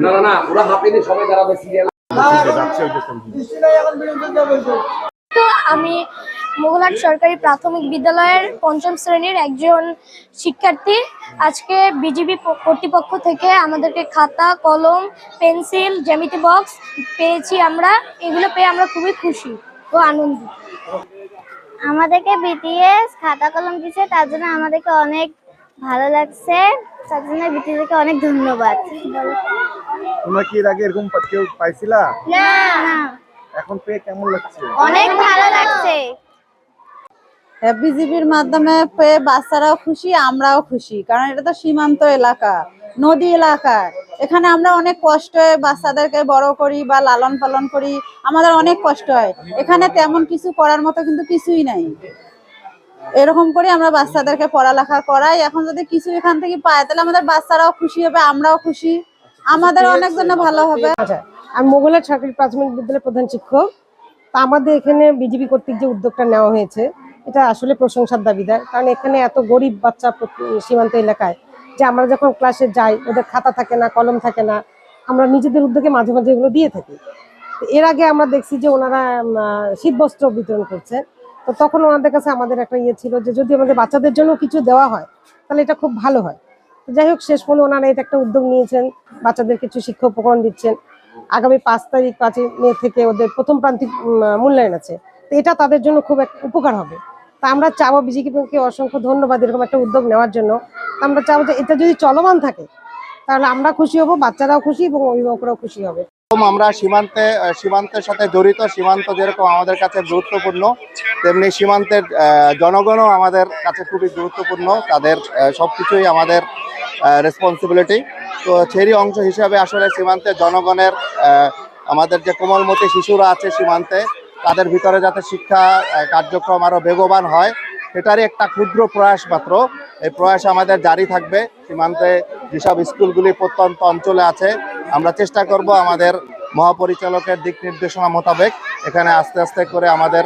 না না না, ওরা হাঁপেনি, সবাই দাঁড়াবে সিরিয়াল। তো আমি মোগলহাট সরকারি প্রাথমিক বিদ্যালয়ের পঞ্চম শ্রেণীর একজন শিক্ষার্থী। আজকে বিজিবি কর্তৃপক্ষ থেকে আমাদেরকে খাতা, কলম, পেন্সিল, জ্যামিতি বক্স পেয়েছি। এগুলো পেয়ে আমরা খুবই খুশি ও আনন্দিত। আমাদেরকে বিটিএস খাতা কলম দিচ্ছে, তার জন্য আমাদেরকে অনেক ভালো লাগছে। তার জন্য বিটিএসকে অনেক ধন্যবাদ। তোমরা কি এর আগে এরকম কেউ পাইছিলা? না, এখন পেয়ে কেমন লাগছে? অনেক ভালো লাগছে। বিজিবির মাধ্যমে পেয়ে বাচ্চারাও খুশি, আমরাও খুশি, কারণ এটা তো সীমান্ত এলাকা, নদী এলাকা। এখানে আমরা অনেক কষ্ট হয় বাচ্চাদেরকে বড় করি বা লালন পালন করি, আমাদের অনেক কষ্ট হয়। এখানে তেমন কিছু করার মতো কিন্তু কিছুই নাই। এরকম করে আমরা বাচ্চাদেরকে পড়ালেখা করাই। এখন যদি কিছু এখান থেকে পায় তাহলে আমাদের বাচ্চারাও খুশি হবে, আমরাও খুশি, আমাদের অনেক জন্য ভালো হবে। আমি মোগলহাট সরকারি প্রাথমিক বিদ্যালয়ের প্রধান শিক্ষক। তা আমাদের এখানে বিজিবি কর্তৃক যে উদ্যোগটা নেওয়া হয়েছে, এটা আসলে প্রশংসার দাবিদার। কারণ এখানে এত গরিব বাচ্চা সীমান্ত এলাকায়, যে আমরা যখন ক্লাসে যাই ওদের খাতা থাকে না, কলম থাকে না, আমরা নিজেদের উদ্যোগে মাঝে মাঝে এগুলো দিয়ে থাকি। এর আগে আমরা দেখছি যে ওনারা শীতবস্ত্র বিতরণ করছে। তো তখন ওনাদের কাছে আমাদের একটা ইয়ে ছিল যে যদি আমাদের বাচ্চাদের জন্য কিছু দেওয়া হয় তাহলে এটা খুব ভালো হয়। যাই হোক, শেষ পর্যন্ত ওনারা এটা একটা উদ্যোগ নিয়েছেন, বাচ্চাদের কিছু শিক্ষা উপকরণ দিচ্ছেন। আগামী 5 মে থেকে ওদের প্রথম প্রান্তিক মূল্যায়ন আছে। তো এটা তাদের জন্য খুব উপকার হবে। তা আমরা চাবো বিজিবিকে অসংখ্য ধন্যবাদ এরকম একটা উদ্যোগ নেওয়ার জন্য। আমরা চাবো যে এটা যদি চলমান থাকে তাহলে আমরা খুশি হব, বাচ্চারাও খুশি এবং অভিভাবকরাও খুশি হবে। আমরা সীমান্তের সাথে জড়িত। সীমান্ত যেরকম আমাদের কাছে গুরুত্বপূর্ণ, তেমনি সীমান্তের জনগণও আমাদের কাছে খুবই গুরুত্বপূর্ণ। তাদের সবকিছুই আমাদের রেসপন্সিবিলিটি। তো সেরই অংশ হিসাবে আসলে সীমান্তের জনগণের, আমাদের যে কোমলমতি শিশুরা আছে সীমান্তে, তাদের ভিতরে যাতে শিক্ষা কার্যক্রম আরও বেগবান হয়, সেটারই একটা ক্ষুদ্র প্রয়াস মাত্র। এই প্রয়াস আমাদের জারি থাকবে। সীমান্তে যেসব স্কুলগুলি প্রত্যন্ত অঞ্চলে আছে, আমরা চেষ্টা করব আমাদের মহাপরিচালকের দিক নির্দেশনা মোতাবেক এখানে আস্তে আস্তে করে আমাদের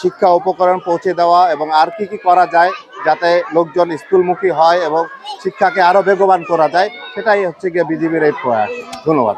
শিক্ষা উপকরণ পৌঁছে দেওয়া এবং আর কি করা যায় যাতে লোকজন স্কুলমুখী হয় এবং শিক্ষাকে আরও বেগবান করা যায়, সেটাই হচ্ছে গিয়ে বিজিবির এই প্রয়াস। ধন্যবাদ।